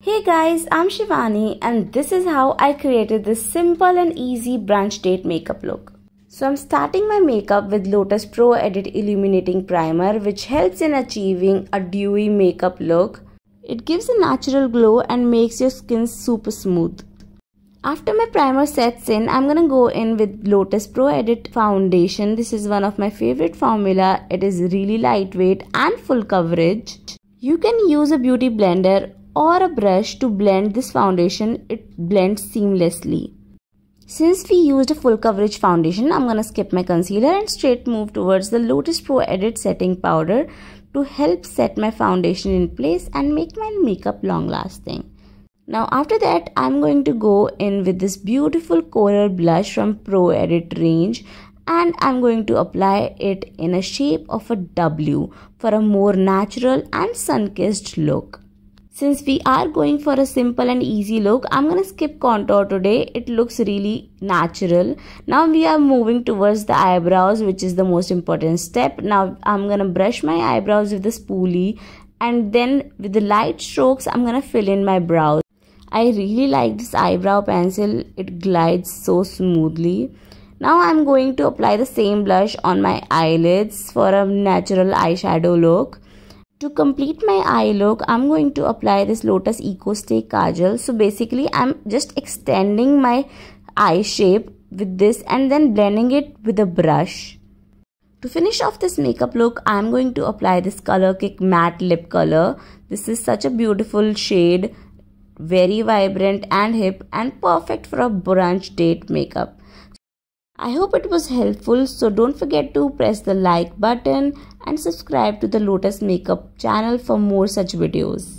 Hey guys, I'm Shivani and this is how I created this simple and easy brunch date makeup look. So I'm starting my makeup with Lotus Pro Edit Illuminating Primer, which helps in achieving a dewy makeup look. It gives a natural glow and makes your skin super smooth. After my primer sets in, I'm gonna go in with Lotus Pro Edit Foundation. This is one of my favorite formula. It is really lightweight and full coverage. You can use a beauty blender or a brush to blend this foundation. It blends seamlessly. Since we used a full coverage foundation, I'm gonna skip my concealer and straight move towards the Lotus Pro Edit setting powder to help set my foundation in place and make my makeup long lasting. Now after that, I'm going to go in with this beautiful coral blush from Pro Edit range, and I'm going to apply it in a shape of a W for a more natural and sun-kissed look. Since we are going for a simple and easy look, I'm gonna skip contour today. It looks really natural. Now we are moving towards the eyebrows, which is the most important step. Now I'm gonna brush my eyebrows with the spoolie, and then with the light strokes, I'm gonna fill in my brows. I really like this eyebrow pencil. It glides so smoothly. Now I'm going to apply the same blush on my eyelids for a natural eyeshadow look. To complete my eye look, I'm going to apply this Lotus Ecostay Kajal. So basically, I'm just extending my eye shape with this and then blending it with a brush. To finish off this makeup look, I'm going to apply this Colorkick matte lip color. This is such a beautiful shade, very vibrant and hip and perfect for a brunch date makeup. I hope it was helpful, so don't forget to press the like button and subscribe to the Lotus Makeup channel for more such videos.